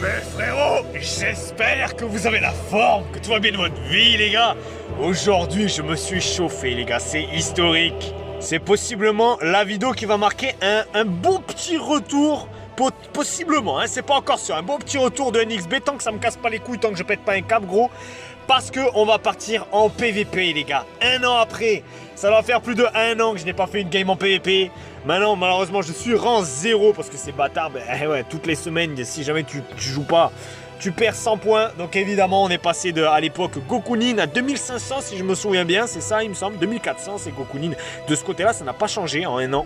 Mais frérot, j'espère que vous avez la forme, que tout va bien dans votre vie les gars. Aujourd'hui je me suis chauffé les gars, c'est historique. C'est possiblement la vidéo qui va marquer un bon petit retour. Possiblement, hein, c'est pas encore sûr. Un bon petit retour de NXB tant que ça me casse pas les couilles, tant que je pète pas un câble gros. Parce que on va partir en PVP les gars. Un an après, ça doit faire plus de 1 an que je n'ai pas fait une game en PVP. Maintenant malheureusement je suis rang 0 parce que ces bâtards, ouais, toutes les semaines si jamais tu joues pas, tu perds 100 points. Donc évidemment on est passé de à l'époque Gokunin à 2500 si je me souviens bien, c'est ça il me semble, 2400 c'est Gokunin. De ce côté là ça n'a pas changé en 1 an.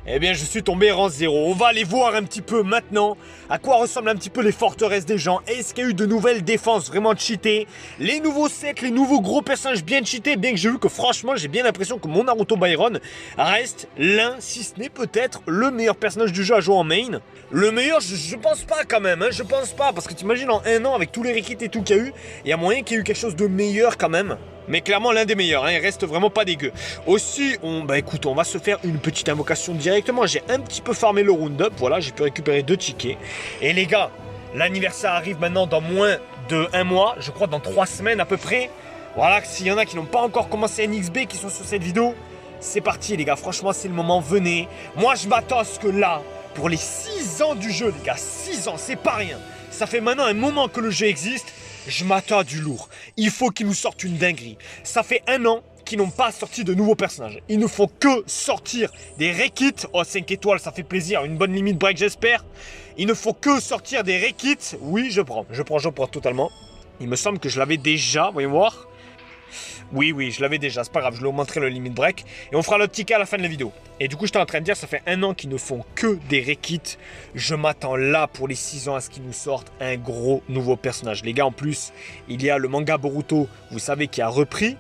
Eh bien je suis tombé rang 0. On va aller voir un petit peu maintenant à quoi ressemblent un petit peu les forteresses des gens. Est-ce qu'il y a eu de nouvelles défenses vraiment cheatées? Les nouveaux sets, les nouveaux gros personnages bien cheatés. Bien que j'ai vu que franchement j'ai bien l'impression que mon Naruto Byron reste l'un, si ce n'est peut-être le meilleur personnage du jeu à jouer en main. Le meilleur je pense pas quand même, hein, je pense pas. Parce que t'imagines en 1 an avec tous les rekits et tout qu'il y a eu, il y a moyen qu'il y ait eu quelque chose de meilleur quand même. Mais clairement l'un des meilleurs, hein, il reste vraiment pas dégueu. Aussi, écoute, on va se faire une petite invocation directement. J'ai un petit peu farmé le round-up, voilà, j'ai pu récupérer 2 tickets. Et les gars, l'anniversaire arrive maintenant dans moins de 1 mois, je crois dans 3 semaines à peu près. Voilà, s'il y en a qui n'ont pas encore commencé NXB, qui sont sur cette vidéo, c'est parti les gars, franchement c'est le moment, venez. Moi je m'attends à ce que là, pour les 6 ans du jeu les gars, 6 ans, c'est pas rien. Ça fait maintenant un moment que le jeu existe. Je m'attends à du lourd. Il faut qu'ils nous sortent une dinguerie. Ça fait 1 an qu'ils n'ont pas sorti de nouveaux personnages. Ils ne font que sortir des rekits. Oh, 5 étoiles, ça fait plaisir. Une bonne limite break, j'espère. Il ne faut que sortir des rekits. Oui, je prends totalement. Il me semble que je l'avais déjà. Voyons voir. Oui, je l'avais déjà, c'est pas grave, je vais vous montrer le limit break. Et on fera le ticket à la fin de la vidéo. Et du coup, j'étais en train de dire, ça fait 1 an qu'ils ne font que des rekits. Je m'attends là, pour les 6 ans, à ce qu'ils nous sortent un gros nouveau personnage. Les gars, en plus, il y a le manga Boruto, vous savez, qui a repris.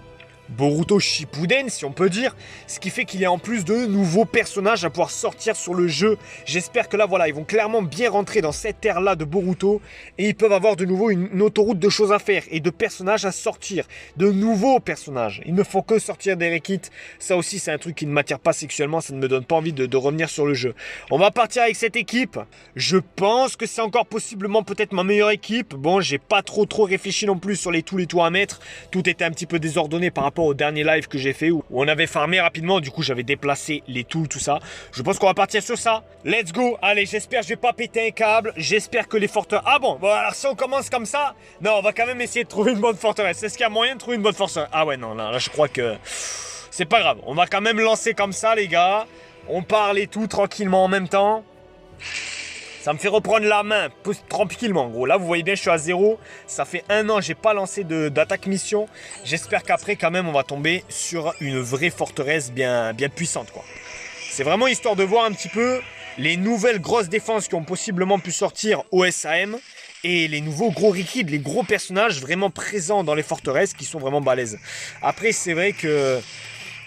Boruto Shippuden si on peut dire, ce qui fait qu'il y a en plus de nouveaux personnages à pouvoir sortir sur le jeu. J'espère que là voilà, ils vont clairement bien rentrer dans cette ère là de Boruto et ils peuvent avoir de nouveau une autoroute de choses à faire et de personnages à sortir, de nouveaux personnages. Il ne faut que sortir des rekits, ça aussi c'est un truc qui ne m'attire pas sexuellement, ça ne me donne pas envie de revenir sur le jeu. On va partir avec cette équipe, je pense que c'est encore possiblement peut-être ma meilleure équipe. Bon, j'ai pas trop réfléchi non plus sur les tools à mettre, tout était un petit peu désordonné par rapport au dernier live que j'ai fait où on avait farmé rapidement, du coup j'avais déplacé les tools, tout ça. Je pense qu'on va partir sur ça. Let's go. Allez, j'espère que je vais pas péter un câble. J'espère que les forteresses... Ah bon, alors si on commence comme ça, non, on va quand même essayer de trouver une bonne forteresse. Est-ce qu'il y a moyen de trouver une bonne forteresse? Ah ouais, non, là je crois que c'est pas grave. On va quand même lancer comme ça les gars. On parle et tout tranquillement en même temps. Ça me fait reprendre la main tranquillement, gros. Là, vous voyez bien, je suis à 0. Ça fait 1 an, j'ai pas lancé d'attaque mission. J'espère qu'après, quand même, on va tomber sur une vraie forteresse bien puissante, quoi. C'est vraiment histoire de voir un petit peu les nouvelles grosses défenses qui ont possiblement pu sortir au SAM et les nouveaux gros liquides, les gros personnages vraiment présents dans les forteresses qui sont vraiment balèzes. Après, c'est vrai que...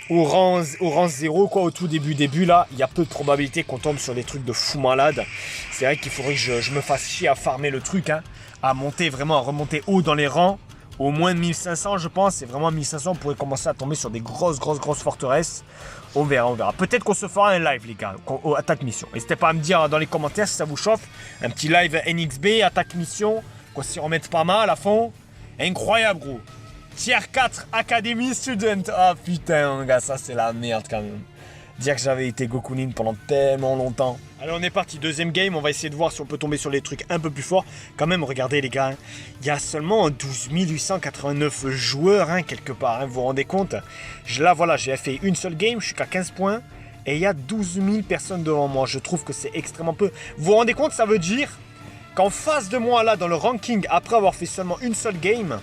Au rang 0, quoi, au tout début là, il y a peu de probabilité qu'on tombe sur des trucs de fou malade. C'est vrai qu'il faudrait que je me fasse chier à farmer le truc, hein, à remonter haut dans les rangs, au moins 1500 je pense, et vraiment 1500 on pourrait commencer à tomber sur des grosses forteresses. On verra. Peut-être qu'on se fera un live les gars, attaque mission. N'hésitez pas à me dire dans les commentaires si ça vous chauffe, un petit live NXB, attaque mission, qu'on s'y remette pas mal à fond. Incroyable gros. Tier 4 Academy Student. Ah putain mon gars, ça c'est la merde quand même. Dire que j'avais été Gokunin pendant tellement longtemps. Allez, on est parti, deuxième game, on va essayer de voir si on peut tomber sur les trucs un peu plus forts. Quand même, regardez les gars, il y a seulement 12 889 joueurs quelque part, vous vous rendez compte? Là voilà, j'ai fait une seule game, je suis qu'à 15 points. Et il y a 12 000 personnes devant moi, je trouve que c'est extrêmement peu. Vous vous rendez compte, ça veut dire qu'en face de moi là, dans le ranking, après avoir fait seulement une seule game...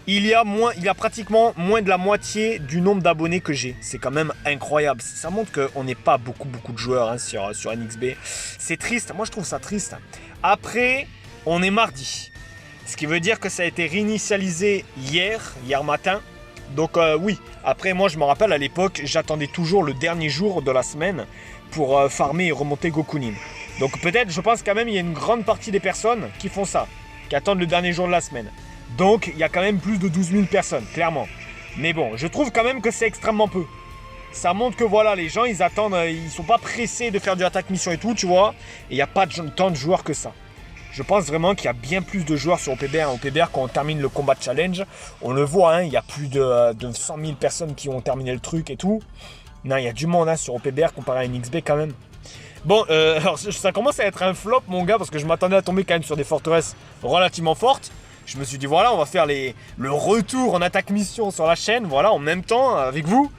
Il y a pratiquement moins de la moitié du nombre d'abonnés que j'ai. C'est quand même incroyable. Ça montre qu'on n'est pas beaucoup de joueurs sur NXB. C'est triste. Moi, je trouve ça triste. Après, on est mardi. Ce qui veut dire que ça a été réinitialisé hier matin. Donc oui. Après, moi, je me rappelle à l'époque, j'attendais toujours le dernier jour de la semaine pour farmer et remonter Gokunin. Donc peut-être, je pense quand même, il y a une grande partie des personnes qui font ça, qui attendent le dernier jour de la semaine. Donc, il y a quand même plus de 12 000 personnes, clairement. Mais bon, je trouve quand même que c'est extrêmement peu. Ça montre que voilà, les gens, ils attendent, ils sont pas pressés de faire du attaque mission et tout, tu vois. Et il n'y a pas tant de joueurs que ça. Je pense vraiment qu'il y a bien plus de joueurs sur OPBR. OPBR, quand on termine le combat challenge, on le voit, hein, il y a plus de 100 000 personnes qui ont terminé le truc et tout. Non, il y a du monde hein, sur OPBR comparé à NXB quand même. Bon, alors ça commence à être un flop, mon gars, parce que je m'attendais à tomber quand même sur des forteresses relativement fortes. Je me suis dit, voilà, on va faire le retour en attaque mission sur la chaîne, voilà, en même temps avec vous.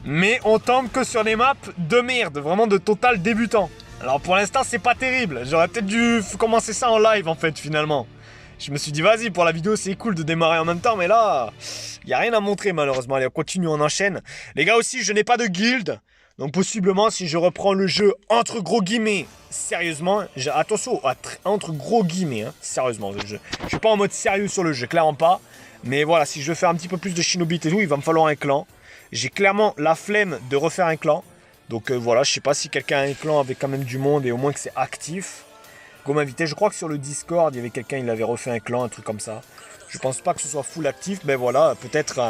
Mais on tombe que sur des maps de merde, vraiment de total débutant. Alors pour l'instant, c'est pas terrible. J'aurais peut-être dû commencer ça en live, en fait, finalement. Je me suis dit, vas-y, pour la vidéo, c'est cool de démarrer en même temps, mais là, il n'y a rien à montrer, malheureusement. Allez, on continue, on enchaîne. Les gars, aussi, je n'ai pas de guild. Donc possiblement, si je reprends le jeu entre gros guillemets, sérieusement, attention, entre gros guillemets, hein, sérieusement, je suis pas en mode sérieux sur le jeu, clairement pas. Mais voilà, si je veux faire un petit peu plus de Shinobi et tout, il va me falloir un clan. J'ai clairement la flemme de refaire un clan. Donc voilà, je sais pas si quelqu'un a un clan avec quand même du monde et au moins que c'est actif. Go m'inviter, je crois que sur le Discord, il y avait quelqu'un, il avait refait un clan, un truc comme ça. Je pense pas que ce soit full actif, mais voilà, peut-être...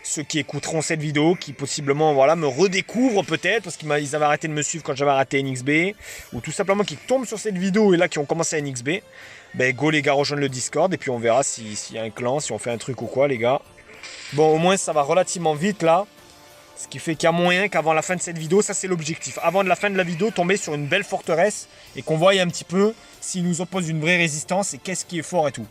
ceux qui écouteront cette vidéo, qui possiblement voilà, me redécouvrent peut-être, parce qu'ils avaient arrêté de me suivre quand j'avais arrêté NXB, ou tout simplement qui tombent sur cette vidéo et là qui ont commencé à NXB, ben go les gars, rejoindre le Discord, et puis on verra s'il y a un clan, si on fait un truc ou quoi les gars. Bon, au moins ça va relativement vite là, ce qui fait qu'il y a moyen qu'avant la fin de cette vidéo, ça c'est l'objectif, avant la fin de la vidéo, tomber sur une belle forteresse, et qu'on voie un petit peu s'il nous oppose une vraie résistance, et qu'est-ce qui est fort et tout.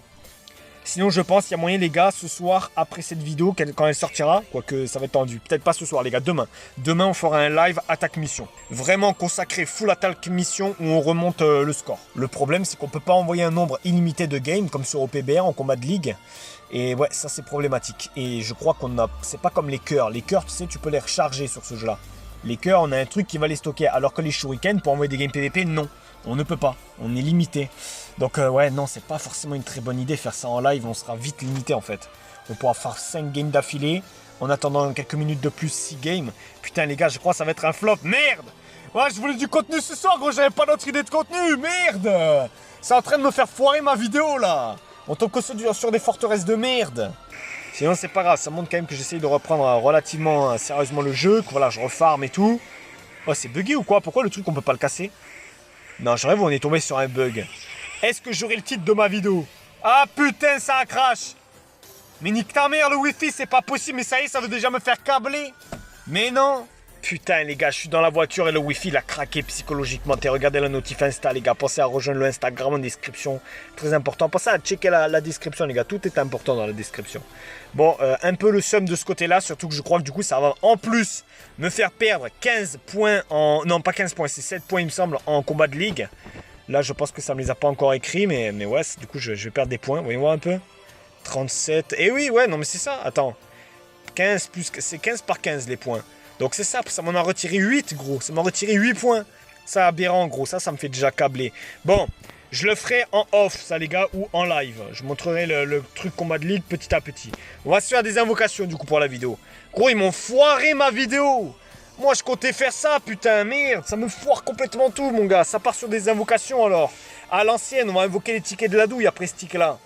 Sinon, je pense qu'il y a moyen, les gars, ce soir, après cette vidéo, quand elle sortira, quoique ça va être tendu, peut-être pas ce soir, les gars, demain. Demain, on fera un live attaque mission. Vraiment consacré full attaque mission où on remonte le score. Le problème, c'est qu'on peut pas envoyer un nombre illimité de games, comme sur OPBR, en combat de ligue. Et ouais, ça, c'est problématique. Et je crois qu'on a... C'est pas comme les cœurs. Les cœurs, tu sais, tu peux les recharger sur ce jeu-là. Les cœurs, on a un truc qui va les stocker. Alors que les shurikens, pour envoyer des games PVP, non. On ne peut pas. On est limité. Donc ouais, non, c'est pas forcément une très bonne idée. Faire ça en live, on sera vite limité en fait. On pourra faire 5 games d'affilée. En attendant quelques minutes de plus, 6 games. Putain les gars, je crois que ça va être un flop. Merde! Ouais, je voulais du contenu ce soir, gros. J'avais pas d'autre idée de contenu. Merde! C'est en train de me faire foirer ma vidéo là. On tombe que sur des forteresses de merde. Sinon, c'est pas grave. Ça montre quand même que j'essaye de reprendre relativement sérieusement le jeu. Que voilà, je refarme et tout. Oh, c'est bugué ou quoi? Pourquoi le truc, on peut pas le casser? Non, je rêve, on est tombé sur un bug. Est-ce que j'aurai le titre de ma vidéo? Ah putain, ça a crash. Mais nique ta mère, le wifi, c'est pas possible. Mais ça y est, ça veut déjà me faire câbler. Mais non. Putain, les gars, je suis dans la voiture et le wifi, il a craqué psychologiquement. Et regardez la notif Insta, les gars. Pensez à rejoindre le Instagram en description. Très important. Pensez à checker la description, les gars. Tout est important dans la description. Bon, un peu le seum de ce côté-là. Surtout que je crois que du coup, ça va en plus me faire perdre 15 points en... Non, pas 15 points, c'est 7 points, il me semble, en combat de ligue. Là, je pense que ça ne me les a pas encore écrits. Mais ouais, du coup, je vais perdre des points. Voyez-moi un peu. 37. Et oui, ouais, non, mais c'est ça. Attends. 15 plus... C'est 15 par 15, les points. Donc c'est ça m'en a retiré 8 gros, ça m'a retiré 8 points. Ça aberrant gros, ça me fait déjà câbler. Bon, je le ferai en off ça les gars ou en live. Je montrerai le truc combat de ligue petit à petit. On va se faire des invocations du coup pour la vidéo. Gros ils m'ont foiré ma vidéo. Moi je comptais faire ça putain, merde. Ça me foire complètement tout mon gars. Ça part sur des invocations alors. À l'ancienne on va invoquer les tickets de la douille après ce ticket là.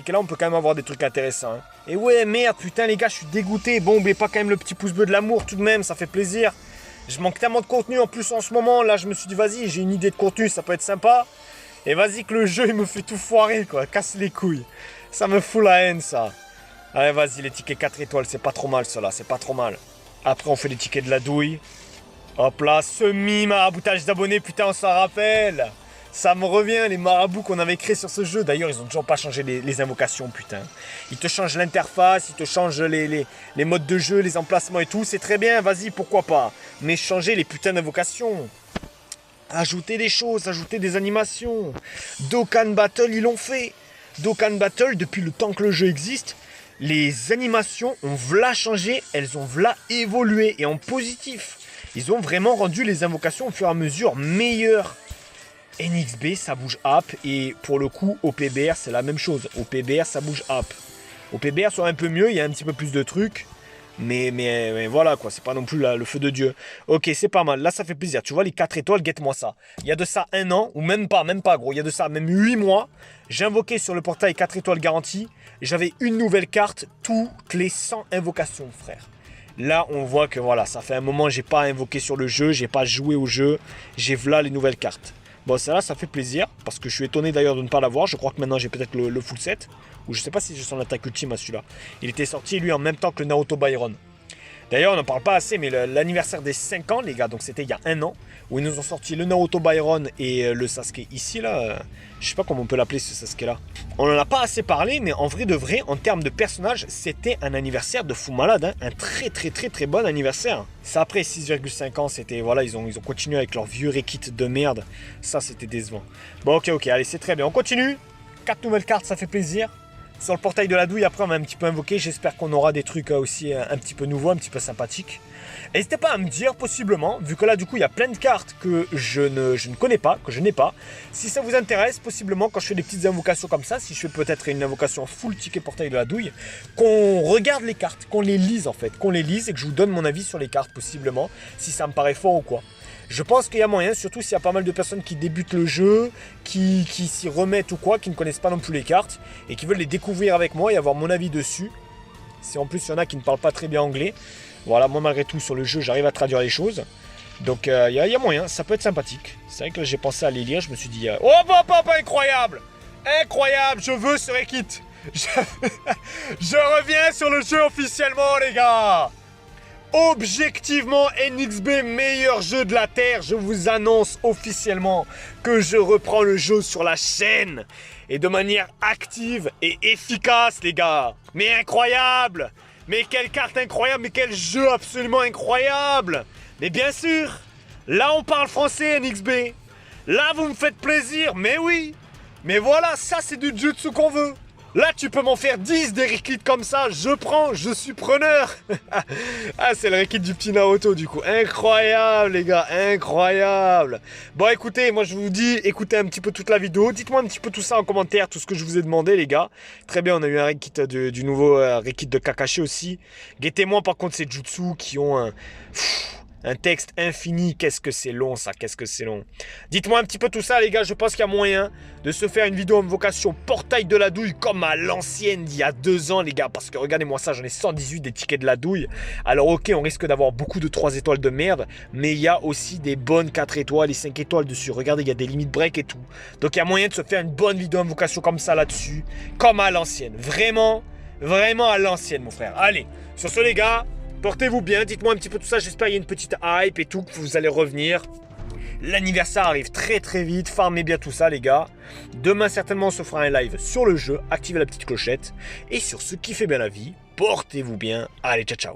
Là on peut quand même avoir des trucs intéressants hein. Et ouais merde putain les gars je suis dégoûté. Bon mais pas quand même le petit pouce bleu de l'amour tout de même, ça fait plaisir. Je manque tellement de contenu en plus en ce moment. Là je me suis dit vas-y j'ai une idée de contenu, ça peut être sympa. Et vas-y que le jeu il me fait tout foirer quoi, casse les couilles. Ça me fout la haine ça. Allez vas-y les tickets 4 étoiles c'est pas trop mal cela, c'est pas trop mal. Après on fait les tickets de la douille. Hop là, semi-maraboutage d'abonnés, putain on s'en rappelle. Ça me revient, les marabouts qu'on avait créés sur ce jeu. D'ailleurs, ils ont toujours pas changé les invocations, putain. Ils te changent l'interface, ils te changent les modes de jeu, les emplacements et tout. C'est très bien, vas-y, pourquoi pas. Mais changer les putains d'invocations. Ajouter des choses, ajouter des animations. Dokkan Battle, ils l'ont fait. Dokkan Battle, depuis le temps que le jeu existe, les animations ont v'là changé, elles ont v'là évolué. Et en positif. Ils ont vraiment rendu les invocations au fur et à mesure meilleures. NXB ça bouge up et pour le coup au PBR c'est la même chose. Au PBR ça bouge up. Au PBR c'est un peu mieux, il y a un petit peu plus de trucs. Mais voilà quoi, c'est pas non plus le feu de Dieu. Ok c'est pas mal, là ça fait plaisir. Tu vois les 4 étoiles, guette-moi ça. Il y a de ça 1 an, ou même pas gros. Il y a de ça même 8 mois. J'ai invoqué sur le portail 4 étoiles garantie. J'avais une nouvelle carte toutes les 100 invocations frère. Là on voit que voilà, ça fait un moment j'ai pas invoqué sur le jeu, j'ai pas joué au jeu. J'ai v'là les nouvelles cartes. Bon, celle-là, ça fait plaisir, parce que je suis étonné d'ailleurs de ne pas l'avoir. Je crois que maintenant j'ai peut-être le full set, ou je sais pas si j'ai son attaque ultime à celui-là. Il était sorti, lui, en même temps que le Naruto Byron. D'ailleurs, on n'en parle pas assez, mais l'anniversaire des 5 ans, les gars, donc c'était il y a un an, où ils nous ont sorti le Naruto Byron et le Sasuke ici, là. Je sais pas comment on peut l'appeler, ce Sasuke-là. On en a pas assez parlé, mais en vrai de vrai, en termes de personnage, c'était un anniversaire de fou malade, hein. Un très bon anniversaire. Ça, après 6,5 ans, c'était, voilà, ils ont continué avec leur vieux Rekit de merde. Ça, c'était décevant. Bon, ok, allez, c'est très bien. On continue. 4 nouvelles cartes, ça fait plaisir. Sur le portail de la douille, après on va un petit peu invoquer. J'espère qu'on aura des trucs aussi un petit peu nouveaux, un petit peu sympathiques. N'hésitez pas à me dire, possiblement, vu que là du coup il y a plein de cartes que je ne connais pas, que je n'ai pas. Si ça vous intéresse, possiblement quand je fais des petites invocations comme ça, si je fais peut-être une invocation full ticket portail de la douille, qu'on regarde les cartes, qu'on les lise en fait, qu'on les lise et que je vous donne mon avis sur les cartes possiblement, si ça me paraît fort ou quoi. Je pense qu'il y a moyen, surtout s'il y a pas mal de personnes qui débutent le jeu, qui s'y remettent ou quoi, qui ne connaissent pas non plus les cartes, et qui veulent les découvrir avec moi et avoir mon avis dessus. Si en plus il y en a qui ne parlent pas très bien anglais, voilà, moi malgré tout sur le jeu j'arrive à traduire les choses. Donc il y a moyen, ça peut être sympathique. C'est vrai que là j'ai pensé à les lire, je me suis dit oh incroyable. Incroyable, je veux ce Rekit. Je reviens sur le jeu officiellement les gars. Objectivement, NXB, meilleur jeu de la Terre, je vous annonce officiellement que je reprends le jeu sur la chaîne. Et de manière active et efficace, les gars. Mais incroyable! Mais quelle carte incroyable, mais quel jeu absolument incroyable! Mais bien sûr, là on parle français, NXB. Là vous me faites plaisir, mais oui. Mais voilà, ça c'est du jutsu qu'on veut. Là, tu peux m'en faire 10 des Rekits comme ça, je prends, je suis preneur. Ah, c'est le Rekit du petit Naruto, du coup. Incroyable, les gars, incroyable. Bon, écoutez, moi, je vous dis, écoutez un petit peu toute la vidéo. Dites-moi un petit peu tout ça en commentaire, tout ce que je vous ai demandé, les gars. Très bien, on a eu un Rekit du nouveau Rekit de Kakashi aussi. Guettez-moi, par contre, ces jutsu qui ont un texte infini, qu'est-ce que c'est long ça, qu'est-ce que c'est long. Dites-moi un petit peu tout ça les gars, je pense qu'il y a moyen de se faire une vidéo invocation portail de la douille comme à l'ancienne d'il y a 2 ans les gars. Parce que regardez-moi ça, j'en ai 118 des tickets de la douille. Alors ok, on risque d'avoir beaucoup de 3 étoiles de merde, mais il y a aussi des bonnes 4 étoiles et 5 étoiles dessus. Regardez, il y a des limites break et tout. Donc il y a moyen de se faire une bonne vidéo invocation comme ça là-dessus, comme à l'ancienne. Vraiment à l'ancienne mon frère. Allez, sur ce les gars, portez-vous bien, dites-moi un petit peu tout ça, j'espère qu'il y a une petite hype et tout, que vous allez revenir. L'anniversaire arrive très vite, farmez bien tout ça les gars. Demain certainement on se fera un live sur le jeu, activez la petite clochette. Et sur ce, kiffez bien la vie, portez-vous bien, allez ciao ciao.